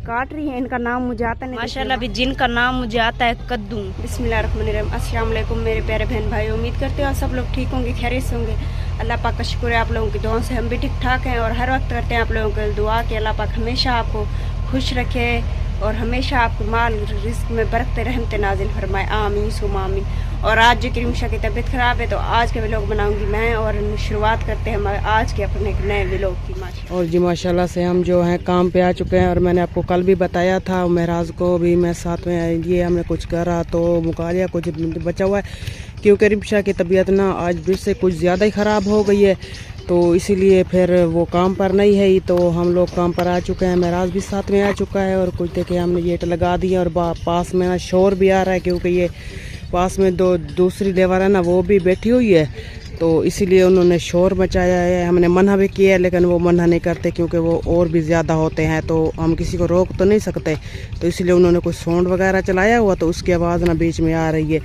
काट रही है। इनका नाम मुझे आता नहीं माशाल्लाह। भी जिनका नाम मुझे आता है कद्दू। बिस्मिल्लाहिर्रहमानिर्रहीम। अस्सलाम वालेकुम मेरे प्यारे बहन भाई, उम्मीद करते हो सब लोग ठीक होंगे, खैरियत से होंगे। अल्लाह पाक का शुक्र है आप लोगों की दुआओं से हम भी ठीक ठाक हैं। और हर वक्त करते हैं आप लोगों को दुआ कि अल्लाह पाक हमेशा आपको खुश रखे और हमेशा आपको माल रिस्क में बरकते रहमते नाजिल फरमाए, आमीन सुम आमीन। और आज जो करीमशा की तबीयत ख़राब है तो आज के व्लॉग बनाऊंगी मैं। और शुरुआत करते हैं हमारे आज के अपने एक नए व्लॉग की। माशाल्लाह और जी माशाल्लाह से हम जो हैं काम पे आ चुके हैं। और मैंने आपको कल भी बताया था, महराज को भी मैं साथ में, ये हमने कुछ करा तो मुका लिया, कुछ बचा हुआ है क्योंकि करीमशा की तबीयत ना आज फिर से कुछ ज़्यादा ही ख़राब हो गई है, तो इसीलिए फिर वो काम पर नहीं है ही। तो हम लोग काम पर आ चुके हैं, महराज भी साथ में आ चुका है। और कुछ देखे हमने गेट लगा दिया और पास में ना शोर भी आ रहा है क्योंकि ये पास में दूसरी लेबर है ना, वो भी बैठी हुई है, तो इसीलिए उन्होंने शोर मचाया है। हमने मना भी किया है लेकिन वो मना नहीं करते क्योंकि वो और भी ज़्यादा होते हैं, तो हम किसी को रोक तो नहीं सकते। तो इसलिए उन्होंने कुछ साउंड वगैरह चलाया हुआ, तो उसकी आवाज़ ना बीच में आ रही है।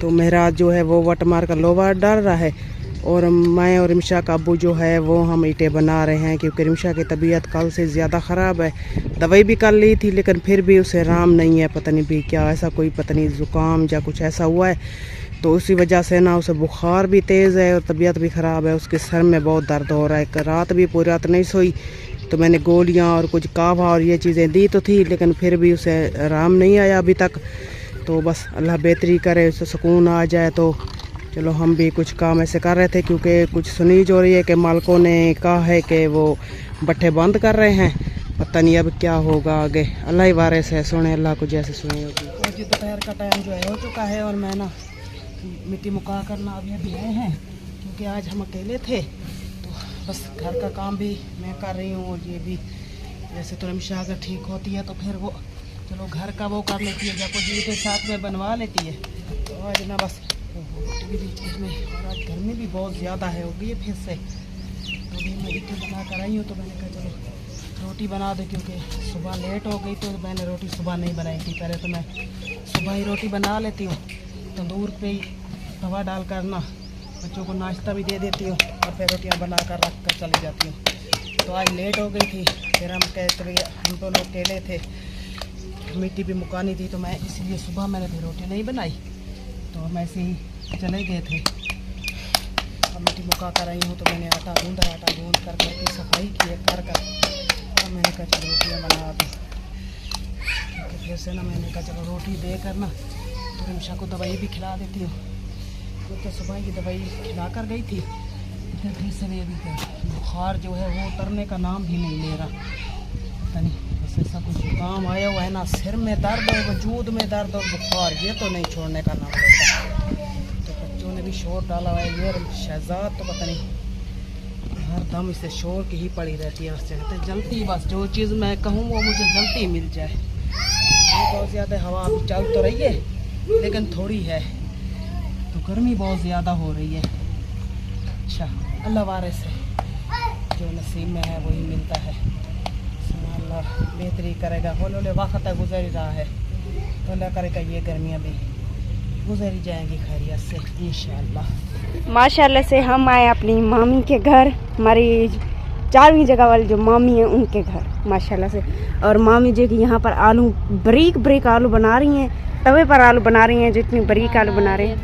तो महराज जो है वो वट मार कर लोहा डाल रहा है और मैं और रिमशा का अब्बू जो है वो हम ईंटें बना रहे हैं क्योंकि रिमशा की तबीयत कल से ज़्यादा ख़राब है। दवाई भी कर ली थी लेकिन फिर भी उसे आराम नहीं है, पता नहीं भी क्या ऐसा कोई पता नहीं ज़ुकाम या कुछ ऐसा हुआ है, तो उसी वजह से ना उसे बुखार भी तेज़ है और तबीयत भी ख़राब है। उसके सर में बहुत दर्द हो रहा है, रात भी पूरी रात नहीं सोई, तो मैंने गोलियाँ और कुछ कावा और ये चीज़ें दी तो थी लेकिन फिर भी उसे आराम नहीं आया अभी तक। तो बस अल्लाह बेहतरी करे, उसे सुकून आ जाए। तो चलो हम भी कुछ काम ऐसे कर रहे थे क्योंकि कुछ सुनीज हो रही है कि मालिकों ने कहा है कि वो भट्ठे बंद कर रहे हैं, पता नहीं अब क्या होगा आगे। अल्लाह ही वारे से सुने, अल्लाह को जैसे सुनी होगी। और जी दोपहर का टाइम जो है हो चुका है और मैं ना मिट्टी मुका करना अभी आए हैं क्योंकि आज हम अकेले थे, तो बस घर का काम भी मैं कर रही हूँ। और ये भी जैसे तो रिमशा अगर ठीक होती है तो फिर वो चलो घर का वो कर लेती है, जब कुछ ईंटें साथ में बनवा लेती है। तो आज ना बस में, और आज गर्मी भी बहुत ज़्यादा है हो गई फिर से। तो भी मैं ईंटें बना कर आई हूँ, तो मैंने कहा चलो रोटी बना दे क्योंकि सुबह लेट हो गई, तो मैंने रोटी सुबह नहीं बनाई थी। पहले तो मैं सुबह ही रोटी बना लेती हूँ, तंदूर पे ही तवा डाल कर ना बच्चों को नाश्ता भी दे देती हूँ और फिर रोटियाँ बना कर रख कर चली जाती हूँ। तो आज लेट हो गई थी, फिर हम कहते हम दोनों अकेले थे, मिट्टी भी मुकानी थी, तो मैं इसलिए सुबह मैंने फिर रोटी नहीं बनाई, तो हम ऐसे ही चले गए थे। अब मिट्टी मुका कर आई हूँ, तो मैंने आटा गूंद कर की सफाई की है कर और मैंने कहा चलो रोटियाँ बना दूँ क्योंकि फिर से ना मैंने कहा चलो रोटी दे कर ना तो रिमशा को दवाई भी खिला देती हूँ, क्योंकि सुबह की दवाई खिला कर गई थी, फिर से भी अभी बुखार जो है वो उतरने का नाम भी नहीं ले रहा। पता नहीं बस ऐसा कुछ जुकाम आया हुआ है ना, सिर में दर्द है, वजूद में दर्द और बुखार, ये तो नहीं छोड़ने का नाम लेता। तो बच्चों ने भी शोर डाला हुआ है, ये शहजाद तो पता नहीं हर दम इसे शोर की ही पड़ी रहती है, बस चाहते जलती, बस जो चीज़ मैं कहूँ वो मुझे जलती मिल जाए। बहुत ज़्यादा हवा अभी चल तो रही है लेकिन थोड़ी है, तो गर्मी बहुत ज़्यादा हो रही है। अच्छा अल्लाह वारे से जो नसीब में है वही मिलता है, अल्लाह बेहतरी करेगा। हौले वक्त गुजर ही रहा है, तो अल्लाह करेगा ये गर्मियाँ भी गुजर ही जाएंगी खैरियत से इंशाअल्लाह। माशाल्लाह से हम आए अपनी मामी के घर, हमारी 4वीं जगह वाली जो मामी है उनके घर माशाल्लाह से। और मामी जो कि यहाँ पर आलू बरीक आलू बना रही हैं, तवे पर आलू बना रही हैं, जितनी बरीक आलू बना रहे हैं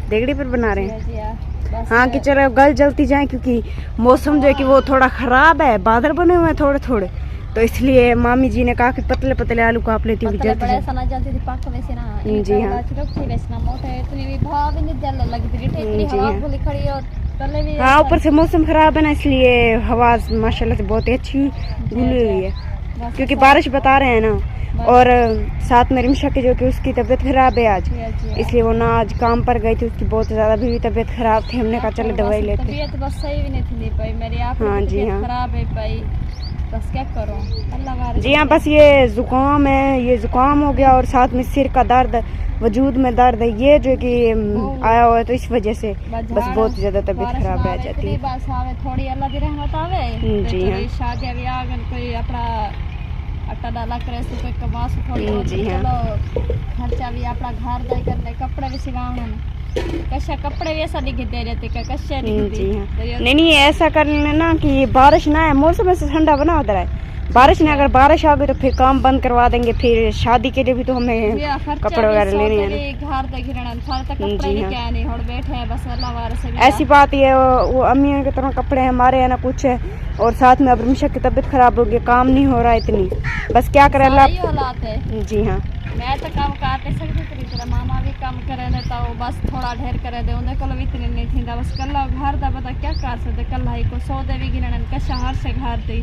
देगड़ी पर बना रहे हैं। हाँ कि चलो गल जलती जाए क्योंकि मौसम जो है कि वो थोड़ा ख़राब है, बादल बने हुए हैं थोड़े थोड़े, तो इसलिए मामी जी ने कहा कि पतले पतले आलू को आप लेती हुई जी हाँ। हाँ ऊपर से मौसम ख़राब है ना, इसलिए हवा माशाल्लाह से बहुत ही अच्छी गुली हुई है क्योंकि बारिश बता रहे हैं ना। और साथ में रिमशा के जो कि उसकी तबीयत ख़राब है आज, इसलिए वो ना आज काम पर गई थी, उसकी बहुत ज़्यादा भी तबीयत ख़राब थी। हमने कहा चलो दवाई लेते। हाँ जी हाँ बस क्या करूं, अल्लाह जी हाँ। बस ये ज़ुकाम है, ये ज़ुकाम हो गया और साथ में सिर का दर्द, वजूद में दर्द है, ये जो कि आया हुआ है, तो इस वजह से बस बहुत ज़्यादा तबीयत खराब रह जाती है। थोड़ी अल्लाह की रहमत आवे जी हाँ। शादी कोई अपना आटा डाला करे तो कोई कमा से थोड़ी जी हाँ। चलो खर्चा भी अपना घर दाई करने, कपड़े भी सिलाने, कशा कपड़े भी ऐसा नहीं दे रहते क्या कशा नहीं। जी हाँ। नहीं ऐसा करने ना कि बारिश ना है, मौसम ऐसे ठंडा बना होता है, बारिश नहीं, अगर बारिश आ गई तो फिर काम बंद करवा देंगे। फिर शादी के लिए भी तो हमें ये खर्चा कपड़े भी वगैरह लेने हैं सोते भी घर तक गिरना सारे तक कपड़े जी भी हाँ। क्या नहीं और बैठे हैं बस अल्लाह वार से भी ऐसी बात ये वो अम्मी की तरह कपड़े हैं, हमारे है ना कुछ है। और साथ में अब रिमशा की तबीयत खराब हो गई, काम नहीं हो रहा है इतनी, बस क्या करे सारी अल्लाह। औलाद है। जी हाँ मैं तो काम करते सकती थी, तेरा मामा भी काम करे देता वो बस थोड़ा ढेर करे दे उन्हें कल इतने नहीं थी बस कल्ला घर दा पता क्या कर सकते कल ही को सौदे भी गिरने का शहर से घर थी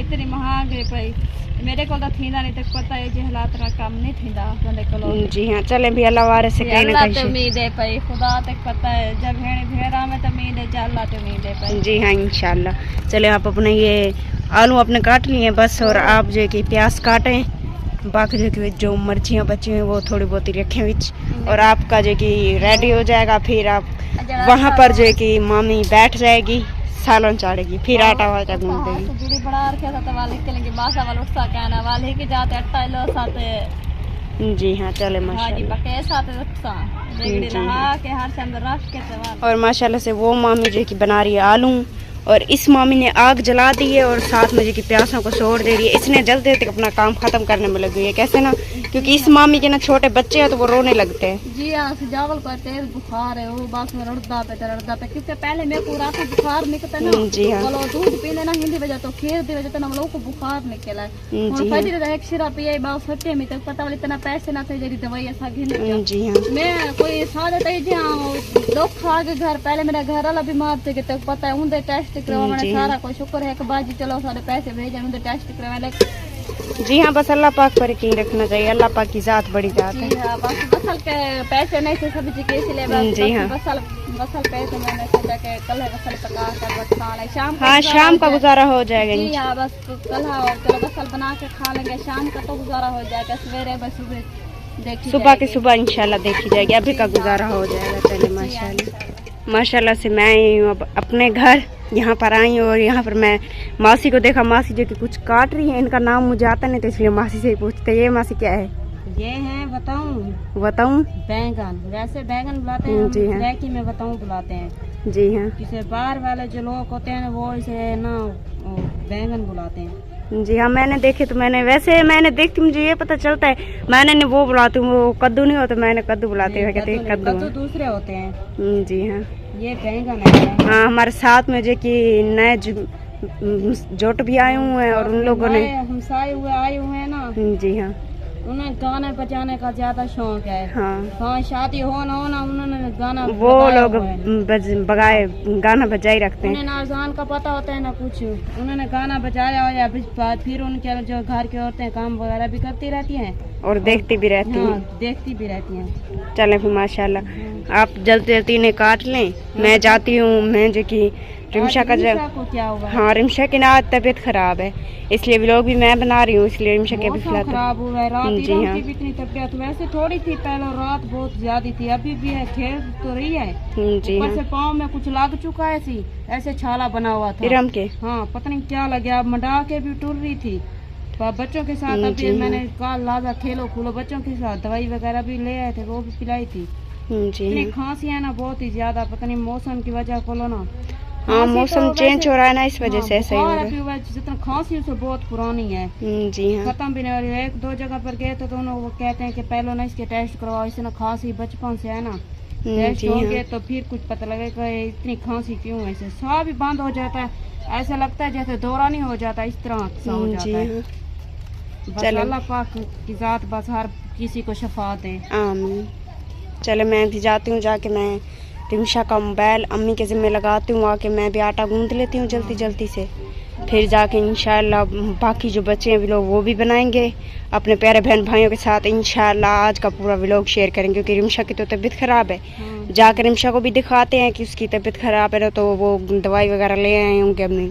इतनी महंग है पई मेरे को तो थींदा नहीं तक पता है जे हालात रा काम नहीं थींदा बंदे को। जी हाँ चले भी अल्लाह वारे से कहीं ना अल्लाह कहीं तो से। उम्मीद है पई खुदा तक पता है जब भेड़ भेड़ा में तो उम्मीद है अल्लाह तो उम्मीद है पई। जी हाँ इंशाल्लाह। चले आप अपने ये आलू अपने काट लिए बस, और आप जो है कि प्याज काटें, बाकी जो कि जो मिर्चियाँ बची हुई वो थोड़ी बहुत ही रखें विच, और आपका जो कि रेडी हो जाएगा। फिर आप वहाँ पर जो है कि मामी बैठ जाएगी सालन चाड़ेगी, फिर आटा वाटा गूंद देगी। जुड़ी बड़ा रखे था वाले के लेंगे बासा वाला उठसा कहना वाले के जाते आटा लो साथे। जी हाँ चले हाँ जी माशाल्लाह। बके साथे उठसा देगड़ी जी। नहा के हर से अंदर रख के सवाल। और माशाल्लाह से वो मामी जो है कि बना रही है आलू, और इस मामी ने आग जला दी है और साथ में जो कि प्यासों को छोड़ दे रही है। इसने जल्दी जल्दी अपना काम खत्म करने में लगी है, कैसे ना, क्योंकि इस मामी के ना छोटे बच्चे हैं तो वो रोने लगते हैं। जी हाँ जावल को तेज बुखार है वो बस में रड़दा पे क्योंकि पहले मेरे को रात में बुखार निकलता ना जी हाँ। बोलो दूध पीने ना हिंदी वजह तो खीर दी वजह तो ना लोग को बुखार निकला है जी और हाँ। फजर एक सिरा पिए बात सच्चे में तक पता वाली इतना पैसे ना थे जरी दवाई ऐसा घिन जी हाँ मैं कोई सादे तई जी हाँ लोग खा के घर पहले मेरा घर वाला बीमार थे कि तक पता है उनके टेस्ट करवा मैंने जी हाँ। सारा कोई शुक्र है कि बाजी चलो सारे पैसे भेजे उनके टेस्ट करवा ले। जी हाँ बस अल्लाह पाक पर यकीन रखना चाहिए, अल्लाह पाक की जात बड़ी जात है। जी हाँ बस बसल के पैसे नहीं थे सब्जी के इसलिए बस जी हाँ। बसल पैसे मैंने सोचा कि कल है बसल पका कर बस खा ले शाम हाँ शाम का गुजारा हो जाएगा। जी हाँ बस कल हाँ चलो बसल बना के खा लेंगे शाम का तो गुजारा हो जाएगा सवेरे बस सुबह देखी सुबह की जाएगी। सुबह इंशाल्लाह देखी जाएगी, अभी का गुजारा हो जाएगा। चले माशाल्लाह माशाल्लाह से मैं आई हूँ अब अपने घर, यहाँ पर आई हूँ और यहाँ पर मैं मासी को देखा, मासी जो कि कुछ काट रही है, इनका नाम मुझे आता नहीं तो इसलिए मासी से ही पूछते। ये मासी क्या है? ये है बताऊँ? बैंगन, वैसे बैंगन बुलाते हैं, जी हाँ। लैकी में बताऊँ बुलाते हैं। जी हाँ जिसे बाहर वाले जो लोग होते हैं वो इसे ना बैंगन बुलाते हैं। जी हाँ मैंने देखे तो मैंने वैसे मैंने देखती मुझे ये पता चलता है, मैंने वो बुलाती हूँ, वो कद्दू नहीं होता, मैंने कद्दू बुलाते हैं, कहते हैं कद्दू कद्दू। दूसरे होते हैं। जी हाँ ये बैंगन है। हाँ हमारे साथ में जो कि नए जोट भी आए हुए हैं और उन लोगों ने हमसाए हुए आए हुए हैं ना, जी हाँ उन्हें गाने बजाने का ज्यादा शौक है। हाँ हाँ शादी हो ना उन्होंने गाना वो बजाया लोग हुआ है। बगाए गाना बजाई रखते हैं। उन्हें ना अजान का पता होता है ना कुछ, उन्होंने गाना बजाया हो या फिर उनके जो घर की औरतें काम वगैरह भी करती रहती हैं और देखती भी रहती हाँ, हैं। देखती भी रहती हैं। चलें फिर माशाल्लाह आप जल्दी जल्दी इन्हें काट लें, मैं जाती हूँ। मैं जो कि रिमशा का रिमशा को क्या हुआ? हाँ रिमशा की ना तबीयत खराब है इसलिए व्लॉग भी मैं बना रही हूँ, इसलिए रिमशा के भी मौसम फिलहाल खराब हुआ है। रात जी हाँ। की भी इतनी तबीयत वैसे थोड़ी थी पहले, रात बहुत ज्यादा थी, अभी भी है, खेल तो रही है। जी ऊपर हाँ से पाँव में कुछ लग चुका है, सी ऐसे छाला बना हुआ था। इरम के हाँ पता नहीं क्या लग गया, मंडा के भी टूट रही थी। बच्चों के साथ जी अभी हाँ। मैंने कहा लाजा खेलो खूलो बच्चों के साथ, दवाई वगैरह भी ले आए थे, वो भी पिलाई थी। जी इतनी हाँ खांसी है ना बहुत ही ज्यादा, पता नहीं मौसम की वजह को लो ना। हाँ खांसी मौसम तो चेंज वैसे- हो रहा है ना, इस वजह से हाँ, ऐसा ही हो बुखार रहा अभी हुआ है, जितना खांसी उससे बहुत पुरानी है, है। जी हाँ खत्म भी नहीं हो रही है। 1-2 जगह पर गए तो उन्होंने वो कहते हैं कि पहले ना इसके टेस्ट करवाओ, इससे ना खांसी बचपन से है ना, टेस्ट जी होंगे हाँ तो फिर कुछ पता लगेगा ये इतनी खांसी क्यों है। इसे साह भी बंद हो जाता है, ऐसा लगता है जैसे दौरा नहीं हो जाता, इस तरह सा हो जी जाता है। हाँ बस चलो। अल्लाह पाक की जात बस हर किसी को शफा दे। आमीन। चलो मैं भी जाती हूँ, जाके मैं रिमशा का मोबाइल अम्मी के ज़िम्मे लगाती हूँ, आके मैं भी आटा गूंद लेती हूँ जल्दी जल्दी से, फिर जाके इंशाल्लाह बाकी जो बच्चे हैं व्लॉग वो भी बनाएंगे अपने प्यारे बहन भाइयों के साथ। इंशाल्लाह आज का पूरा व्लॉग शेयर करेंगे क्योंकि रिमशा की तो तबीयत ख़राब है। हाँ। जाकर रिमशा को भी दिखाते हैं कि उसकी तबीयत ख़राब है ना, तो वो दवाई वगैरह ले आए होंगे अम्मी,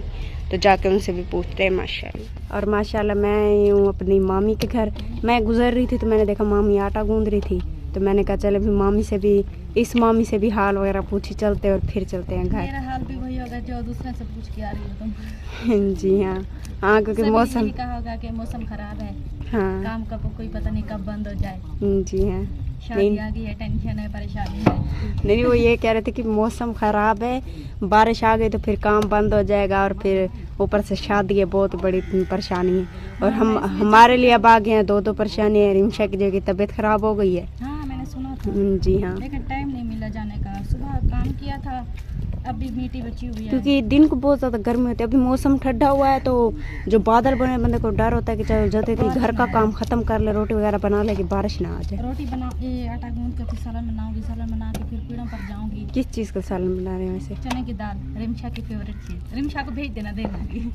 तो जाके उनसे भी पूछते हैं माशाल्लाह। और माशाल्लाह मैं आई हूँ अपनी मामी के घर, मैं गुजर रही थी तो मैंने देखा मामी आटा गूंद रही थी, तो मैंने कहा चले भी मामी से भी, इस मामी से भी हाल वगैरह पूछी चलते और फिर चलते हैं घर। मेरा हाल भी वही होगा जो दूसरे से पूछ के आ रही हो तुम। जी हाँ हाँ क्योंकि सभी मौसम यही कहा होगा कि मौसम खराब है, हाँ काम का कोई पता नहीं कब बंद हो जाए। जी हाँ शादी आ गई है, टेंशन है, परेशानी है। नहीं वो ये कह रहे थे कि मौसम ख़राब है, बारिश आ गई तो फिर काम बंद हो जाएगा और फिर ऊपर से शादी है, बहुत बड़ी परेशानी है। और हम हमारे लिए अब आ गए हैं, दो परेशानी है। रिमशा की जो की तबीयत ख़राब हो गई है। हाँ मैंने सुना था। जी हाँ, लेकिन टाइम नहीं मिला जाने का, सुबह काम किया था, अभी मीठी बची हुई है। क्योंकि दिन को बहुत ज़्यादा गर्मी होती है। अभी मौसम ठंडा हुआ है तो जो बादल बने बंदे को डर होता है कि चलो जल्दी जल्दी घर का काम ख़त्म कर ले, रोटी वगैरह बना ले कि बारिश ना आ जाए। रोटी बना ये आटा गूंद के फिर सालन बनाऊंगी, सालन बना के फिर पेड़ों पर जाऊंगी। किस चीज़ का सालन बना रहे हैं वैसे? चने की दाल, रिमशा की फेवरेट चीज़। रिमशा को भेज देना, दे दूंगी।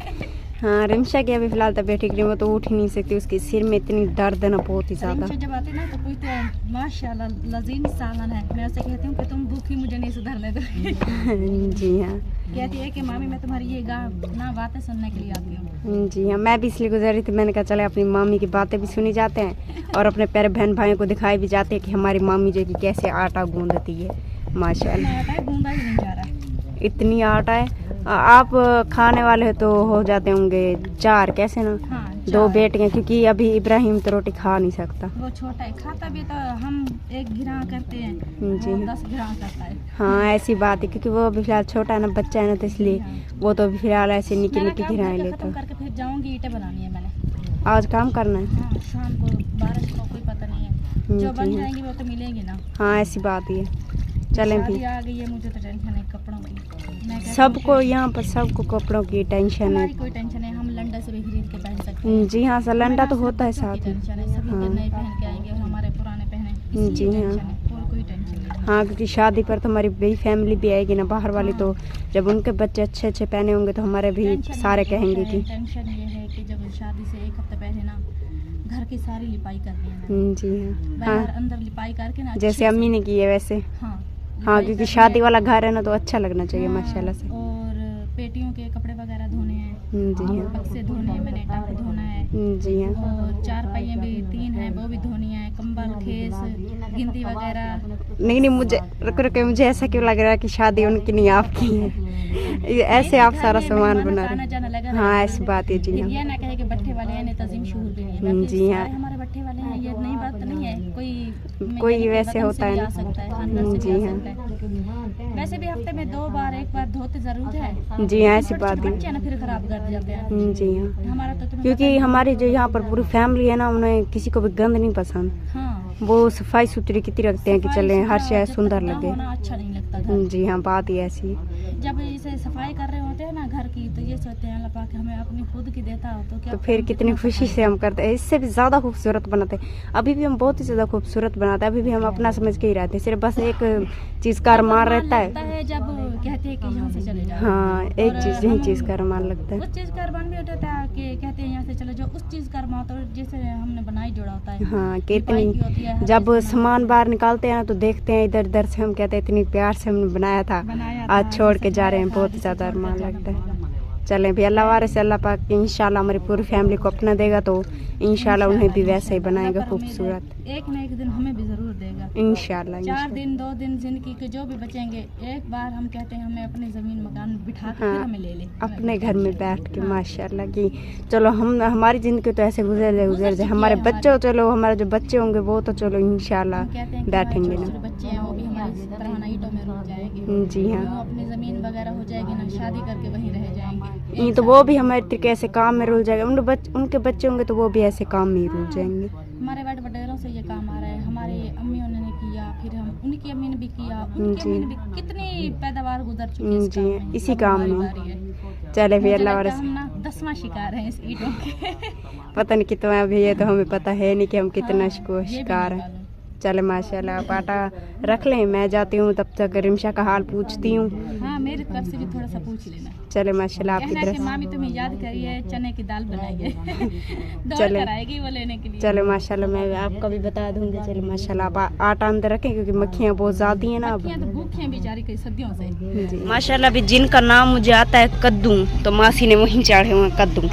हाँ, रिमशा की अभी फिलहाल तबीयत ठीक नहीं, वो तो उठ ही नहीं सकती, उसके सिर में इतनी दर्द है ना, बहुत ही ज़्यादा। रिमशा जब आती ना तो पूछते माशाल्लाह लजीज सालन है। मैं उससे कहती हूँ कि तुम भूखी मुझे नहीं सुधरने दो। जी हाँ, कहती है कि मामी मैं तुम्हारी ये ना बातें सुनने के लिए आती हूँ। जी हाँ, मैं भी इसलिए गुजर रही थी। मैंने कहा चले अपनी मामी की बातें भी सुनी जाते हैं और अपने प्यारे बहन भाइयों को दिखाई भी जाते हैं कि हमारी मामी जो कि कैसे आटा गूंदती है। माशाल्लाह आटा है, गूंदा ही नहीं जा रहा। इतनी आटा है। आप खाने वाले हो तो हो जाते होंगे 4, कैसे ना? हाँ, 2 बेटियां, क्योंकि अभी इब्राहिम तो रोटी खा नहीं सकता। वो छोटा है, खाता भी तो हम 1 घिरा करते हैं, जी वो हाँ। 10 घिरा करता है। हाँ ऐसी बात है, क्योंकि वो अभी फिलहाल छोटा है ना, बच्चा है ना, तो इसलिए वो तो अभी फिलहाल ऐसे निकी मेरा निकी काम घिराए करके लेता खत्म है। करके फिर जाऊंगी, ईंटें बनानी है मैंने। आज काम करना है। हाँ, शाम को बारिश का कोई पता नहीं है, जो बन जी हाँ। जाएंगी वो तो मिलेंगी ना। हाँ ऐसी बात ही है। चलें शादी भी, आ गई है, मुझे तो टेंशन है कपड़ों की। मैं कहती हूँ सबको कि यहाँ पर सबको कपड़ों की टेंशन है। हमारी कोई टेंशन है, हम लंडा से भी खरीद के पहन सकते हैं। जी हाँ, सलंडा तो हमें होता है सब साथ की में। टेंशन है, सभी हाँ। के नए पहन के आएंगे और हमारे पुराने पहने, जी इसलिए हाँ। टेंशन है, और कोई टेंशन नहीं है। हाँ, क्योंकि शादी पर तो हमारी बड़ी फैमिली भी आएगी ना, बाहर वाली, तो जब उनके बच्चे अच्छे अच्छे पहने होंगे तो हमारे भी टेंशन सारे ये कहेंगे है, कि टेंशन ये है कि जब शादी से 1 हफ्ते पहले ना घर की सारी लिपाई करनी है मैंने। जी हाँ। बाहर हाँ, अंदर लिपाई करके ना जैसे अच्छे अम्मी ने की है वैसे। से- हाँ हाँ, लिपाई क्योंकि करनी शादी है। वाला घर है ना, तो अच्छा लगना चाहिए हाँ, माशाल्लाह से। और पेटियों के कपड़े वगैरह धोने हैं, जी हाँ। बक्से धोने हैं, मैंने टाक धोना है, जी हाँ। और 4 पहिए भी 3 हैं वो भी धोनी है, कंबल खेस गिनती वगैरह। नहीं नहीं, मुझे रुक रुक, मुझे ऐसा क्यों लग रहा है कि शादी उनकी नहीं आपकी है? ये ऐसे आप सारा सामान बना रहे हैं। हाँ ऐसी बात है। जी फिर हाँ। ये ना कहे कि बट्ठे वाले हैं, तजीम शूर भी नहीं है। बाकी जी हाँ। सारे हमारे बट्ठे वाले हैं, ये नई बात नहीं है। कोई यानी कि वैसे वतन होता से है भी ना। आ सकता है, खानदान से जी भी आ हाँ। सकता है। वैसे भी हफ्ते में 2 बार 1 बार धोते जरूर है। जी हाँ, ऐसी छोटे बात छोटे है। बच्चे हैं ना, फिर खराब कर जाते हैं। जी हाँ, हमारा तो तुम्हें क्योंकि हमारी जो यहाँ पर पूरी फैमिली है ना, उन्हें किसी को भी गंद नहीं पसंद। हाँ, वो सफाई सुथरी कितनी रखते हैं कि चले हर शय सुंदर लगे। होना अच्छा नहीं लगता घर। जी हाँ, बात ही ऐसी है। जब इसे सफाई कर रहे होते हैं ना घर की, तो ये सोचते हैं अल्लाह पाक हमें अपनी खुद की देता हो तो क्या। तो फिर कितनी खुशी से हम करते हैं, इससे भी ज़्यादा खूबसूरत बनाते हैं। अभी भी हम बहुत ही ज़्यादा खूबसूरत बनाते हैं, अभी भी हम अपना समझ के ही रहते हैं, सिर्फ बस एक चीज़ का अरमान रहता लगता है। है जब कहते हैं कि यहाँ से चले जाओ। हाँ, एक और चीज़, यही हम- चीज़ का अरमान लगता है। उस चीज़ का अरमान भी होता है कि कहते हैं यहाँ से चले जाओ, उस चीज़ का अरमान होता है जिसे हमने बनाई जोड़ा होता है। हाँ, लिपाई की होती है, कितनी हर जब चीज़ बनाई सामान बाहर निकालते हैं ना, तो देखते हैं इधर उधर से, हम कहते हैं इतनी प्यार से हमने बनाया था, बनाया था, आज छोड़ के जा रहे हैं, सजाया था, बहुत जिसे ज़्यादा छोड़ के अरमान जाना लगता है। पड़ेगा। चलें भी, अल्लाह वारे से अल्लाह पाक इंशाल्लाह हमारी पूरी फैमिली को अपना देगा, तो इंशाल्लाह उन्हें भी वैसे ही बनाएगा अल्लाह पर उम्मीद है, खूबसूरत, एक न एक दिन हमें भी जरूर देगा। इंशाल्लाह। 4 दिन 2 दिन जिंदगी के जो भी बचेंगे, एक बार हम कहते हैं हमें अपनी जमीन मकान बिठा के हाँ, फिर हमें ले ले अपने घर में बैठ के माशाल्लाह की, चलो हम हमारी ज़िंदगी तो ऐसे गुजर जाए, हमारे बच्चों, चलो हमारे जो बच्चे होंगे वो तो चलो इंशाल्लाह हम कहते हैं कि बैठेंगे हमारे ना। छोटे बच्चे हैं वो भी हमारी तरह ना ईंटों में रुक जाएंगे। जी हाँ, वो अपनी जमीन वगैरह हो जाएगी ना, शादी करके वहीं रह जाएंगे। ये तो वो भी हमारे तरीके ऐसे काम में रुल जाएगा, उनके बच्चे होंगे तो वो भी ऐसे काम में ही रुल जाएंगे। हमारे बड़े वडेरों से ये काम आ रहा है, हमारे अम्मियों ने किया, फिर हम उनकी अम्मी ने भी किया, उनकी अम्मी ने भी, कितनी पैदावार गुजर चुकी है इस जी, काम में। इसी अब काम हमारी में। बारी है। चले भी, मुझे अल्लाह लगता वारे है से हम ना 10वां शिकार हैं इस ईंटों के। पता नहीं कितना अभी, ये तो हमें पता है नहीं कि हम कितना हाँ, ये भी शिकार नहीं हैं। मालूम। चले माशाल्लाह, आप आटा रख लें, मैं जाती हूँ, तब तक रिमशा का हाल पूछती हूँ। हाँ, मेरी तरफ से भी थोड़ा सा पूछ लेना। चले माशाल्लाह, आपकी कहना कि तरफ मामी तुम्हें याद करिए, चने की दाल बनाइए। दौड़ चले। कर आएगी वो लेने के लिए। चलो माशाल्लाह, मैं आपका भी बता दूंगी। चलो माशाल्लाह, आप आटा अंदर रखें क्योंकि मक्खियाँ बहुत ज़्यादा हैं ना अब। मक्खियाँ तो भूखी हैं बेचारी कई सदियों से। माशाल्लाह, अभी जिनका नाम मुझे आता है कद्दू, तो मासी ने वहीं चाढ़े हुए हैं कद्दू।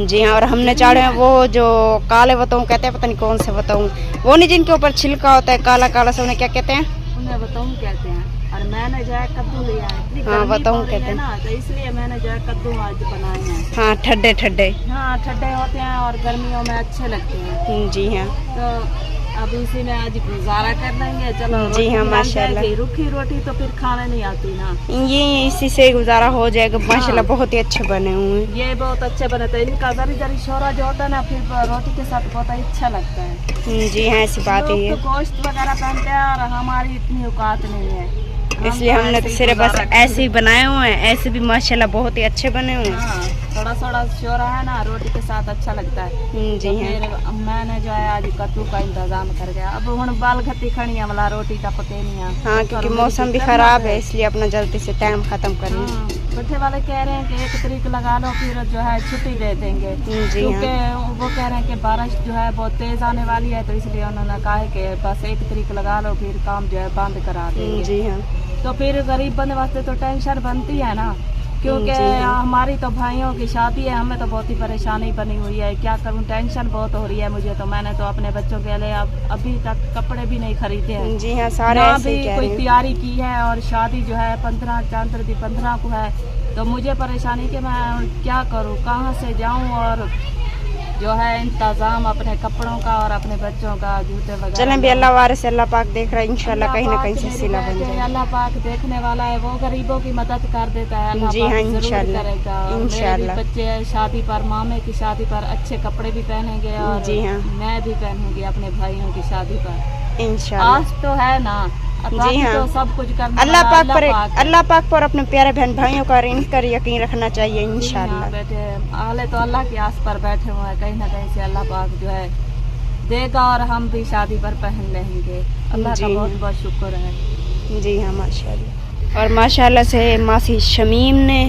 जी हाँ, और हमने चाढ़े हैं वो जो काले बताऊँ कहते हैं, पता नहीं कौन से बताऊँ, वो नहीं जिनके ऊपर छिलका होता है काला काला सा, उन्हें क्या कहते हैं? उन्हें बताऊँ कहते हैं। और मैंने जो है कद्दू लिया है, इतनी हाँ, गर्मी बताऊँ पड़ रही कहते है हैं। ना, तो इसलिए मैंने जो है कद्दू आज बनाए हैं। हाँ, ठड्डे ठड्डे। हाँ, ठंडे होते हैं और गर्मियों में अच्छे लगते हैं। जी हाँ, तो अब इसी में आज गुजारा कर लेंगे। चलो जी हाँ, रोटी बन माशाल्लाह। जाएगी। रूखी रोटी तो फिर खाने नहीं आती ना। ये इसी से गुजारा हो जाएगा। माशाल्लाह बहुत ही अच्छे बने हुए हैं। ये बहुत अच्छे बने थे। इनका जरी जरी शोरा जो होता है ना, फिर रोटी के साथ बहुत ही अच्छा लगता है। जी हाँ, ऐसी बात है लोग ये। तो गोश्त वगैरह पहनते हैं और हमारी इतनी औकात नहीं है, इसलिए हमने तो सिर्फ बस ऐसे ही बनाए हुए हैं। ऐसे भी माशाल्लाह बहुत ही अच्छे बने हुए हैं। हाँ, थोड़ा थोड़ा शोरा है ना, रोटी के साथ अच्छा लगता है। जी हाँ। फिर मैंने जो है आज कद्दू का इंतजाम कर गया। अब हुण बाल घटी खड़ी वाला रोटी तो पके नहीं है। हाँ, क्योंकि मौसम भी खराब है, इसलिए अपना जल्दी से टाइम खत्म कर लें। हाँ, बैठे वाले कह रहे हैं कि 1 तारीख लगा लो, फिर जो है छुट्टी दे देंगे। जी क्योंकि हाँ। वो कह रहे हैं कि बारिश जो है बहुत तेज आने वाली है, तो इसलिए उन्होंने कहा है कि बस 1 तारीख लगा लो, फिर काम जो है बंद करा देंगे। जी हाँ। तो फिर गरीब बंदे वास्ते तो टेंशन बनती है ना, क्योंकि जी हाँ। हमारी तो भाइयों की शादी है, हमें तो बहुत ही परेशानी बनी हुई है। क्या करूं, टेंशन बहुत हो रही है मुझे तो। मैंने तो अपने बच्चों के लिए अभी तक कपड़े भी नहीं खरीदे हैं। जी हाँ, सारे ना ऐसे भी ही कह कोई रहे हैं। तैयारी की है, और शादी जो है 15 चांद दी 15 को है। तो मुझे परेशानी कि मैं क्या करूं, कहां से जाऊं, और जो है इंतजाम अपने कपड़ों का और अपने बच्चों का, जूते वगैरह। चलें भी, अल्लाह वारे से अल्लाह पाक देख रहा है। इंशाल्लाह कहीं ना कहीं से सिला बन जाए। अल्लाह पाक देखने वाला है, वो गरीबों की मदद कर देता है। अल्लाह जी पाक हाँ, जरूर इंशाल्लाह। करेगा। और मेरे भी इंशाल्लाह। बच्चे शादी पर, मामे की शादी पर अच्छे कपड़े भी पहनेंगे, और जी हाँ। मैं भी पहनूंगी अपने भाइयों की शादी पर। इंशाल्लाह। आज तो है ना, अब जी बाकी हाँ। तो सब कुछ करने अल्लाह वाला पाक पर है। अल्लाह पाक पर अपने प्यारे बहन भाइयों का इन कर यकीन रखना चाहिए। जी हाँ, इंशाल्लाह। बैठे हाले तो अल्लाह की आस पर बैठे हुए हैं। कहीं ना कहीं से अल्लाह पाक जो है देगा, और हम भी शादी पर पहन लेंगे। अल्लाह जी का बहुत हाँ। बहुत शुक्र है। जी हाँ, माशाल्लाह। और माशाल्लाह से मासी शमीम ने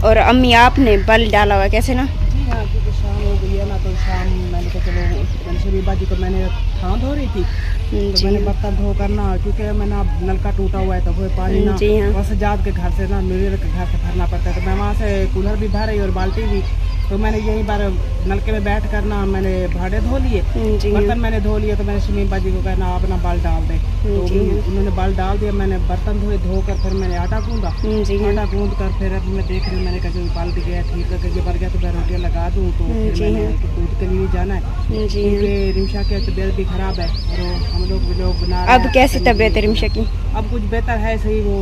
और अम्मी आपने बल डाला हुआ है। कैसे ना? जी हाँ, क्योंकि शाम हो गई है ना, तो शाम मैंने कहा चलो शबीर बाजी को मैंने थान धो रही थी, तो मैंने बर्तन धो करना, क्योंकि मैंने नलका टूटा हुआ है, तो वो पानी ना जी हाँ। बस जात के घर से ना मेरे के घर से भरना पड़ता है। तो मैं वहाँ से कूलर भी भर रही और बाल्टी भी, तो मैंने यही बार नलके में बैठ कर ना मैंने भाड़े धो लिए, जी हाँ। बर्तन मैंने धो लिए। तो मैंने शमीम बाजी को कहना आप ना बाल डाल दें, तो जी हाँ। उन्होंने बाल डाल दिया। मैंने बर्तन धोए, धोकर फिर मैंने आटा गूंदा, जी हाँ। आटा गूंद कर फिर अभी मैं देख रही हूँ, मैंने कहा जो बाल्टी गया ठीक है, ये भर गया तो मैं रोटियाँ लगा दूँ। तो फिर जी मैंने हाँ। दूध के लिए जाना है, जी हाँ। क्योंकि रिमशा की तबीयत भी खराब है, और हम लोग बना रहे अब हैं। कैसी तबीयत है रिमशा की? अब कुछ बेहतर है, सही वो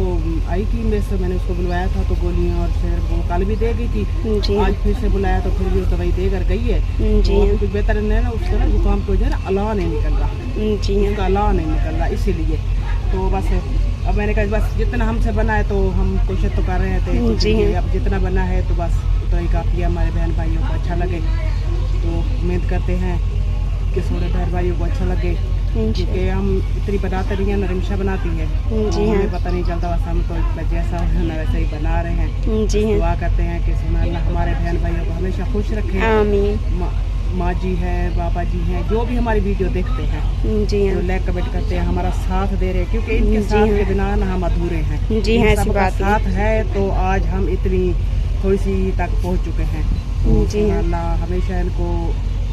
आई थी मेरे से, मैंने उसको बुलवाया था तो गोलियां, और फिर वो कल भी दे गई थी, जी आज फिर से बुलाया तो फिर भी वो दवाई देकर गई है। जी तो हाँ। अभी कुछ बेहतर नहीं है ना, उसका ना जुकाम को जो है ना अलाव नहीं निकल रहा, जी हाँ। उसका अलाव नहीं निकल रहा, इसीलिए तो बस अब मैंने कहा बस जितना हमसे बना है तो हम कोशिश तो कर रहे थे, तो जी फिर हाँ। अब जितना बना है तो बस उतना ही काफ़ी है, हमारे बहन भाइयों को अच्छा लगे। तो उम्मीद करते हैं कि थोड़े बहन भाइयों को अच्छा लगे, क्योंकि हम इतनी बनाते नहीं हैं ना, रिमशा बनाती है, जी हमें हाँ। पता नहीं चलता, बस हम तो जैसा है वैसे ही बना रहे हैं। जी हाँ। दुआ करते हैं कि अल्लाह हमारे बहन भाइयों को हमेशा खुश रखे। आमीन। माँ जी हैं, बाबा जी हैं, जो भी हमारी वीडियो देखते हैं, जी जो हाँ। लाइक कमेंट करते हैं, हमारा साथ दे रहे हैं, क्योंकि इनके जी साथ हाँ। के बिना ना हम अधूरे हैं। जी हाँ, इन ऐसी सबका बात है। साथ है तो आज हम इतनी थोड़ी सी तक पहुँच चुके हैं। तो जी हाँ। अल्लाह हमेशा इनको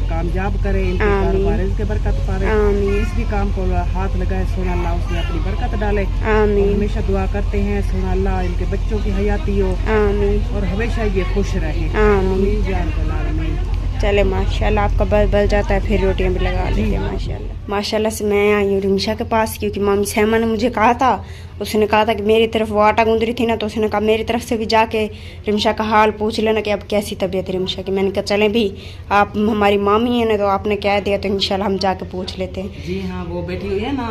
कामयाब करे, इनके आमीन। कारोबार के बरकत पाए, आमीन। इस भी काम को हाथ लगाए, सोना अल्लाह उसमें अपनी बरकत डाले। और आमीन। हमेशा दुआ करते हैं सोना अल्लाह इनके बच्चों की हयाती हो, आमीन। और हमेशा ये खुश रहें। आमीन। जान आमीन। चले माशाल्लाह, आपका बल जाता है, फिर रोटियां भी लगा लेते हैं। माशाल्लाह से मैं आई हूँ रिमशा के पास, क्योंकि मामी सहमा ने मुझे कहा था, उसने कहा था कि मेरी तरफ वो आटा गूंद रही थी ना, तो उसने कहा मेरी तरफ से भी जाके रिमशा का हाल पूछ लेना कि अब कैसी तबीयत है रिमशा की। मैंने कहा चलें भी, आप हमारी मामी है ना, तो आपने कह दिया तो इंशाल्लाह हम जाके पूछ लेते हैं। जी हाँ, वो बैठी हुई है ना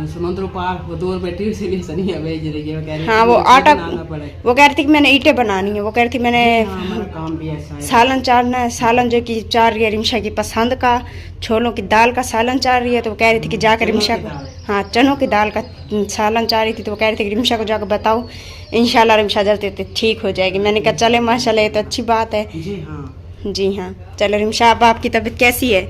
समुद्र पार, वो दूर बैठी हुई, इसीलिए सनिया भेज रही है, वो कह रही हाँ, वो आटा पड़े। वो कह रही थी कि मैंने ईंटें बनानी है, वो कह रही थी मैंने हमारा काम भी ऐसा है। सालन चारना है, सालन जो कि चार रही है रिमशा की पसंद का, छोलों की दाल का सालन चार रही है, तो वो कह रही थी कि जाकर रिमशा को, हाँ चनों की दाल का सालन चार रही थी, तो वो कह रही थी कि रिमशा को जाकर बताओ, इंशाल्लाह रिमशा जल्दी ठीक हो जाएगी। मैंने कहा चले माशाल्लाह, ये तो अच्छी बात है। जी हाँ। जी हाँ, चलो रिमशा, अब आपकी तबीयत कैसी है?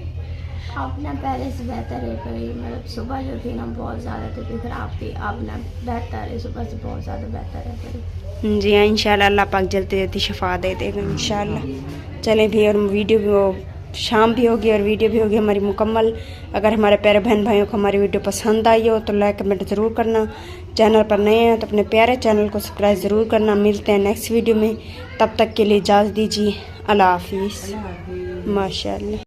अब ना पहले से बेहतर है, पर मतलब सुबह जो थी ना बहुत ज़्यादा तबीयत खराब थी, अब ना बेहतर है, सुबह से बहुत ज़्यादा बेहतर है पर। जी हाँ, इंशाल्लाह अल्लाह पाक जल्दी जल्दी शफा दे देगा इंशाल्लाह। चलें भी, और वीडियो भी वो शाम भी होगी और वीडियो भी होगी हमारी मुकम्मल। अगर हमारे प्यारे बहन भाइयों को हमारी वीडियो पसंद आई हो तो लाइक कमेंट ज़रूर करना। चैनल पर नए हैं तो अपने प्यारे चैनल को सब्सक्राइब ज़रूर करना। मिलते हैं नेक्स्ट वीडियो में, तब तक के लिए इजाज़त दीजिए। अल्लाह हाफिज़। माशाअल्लाह।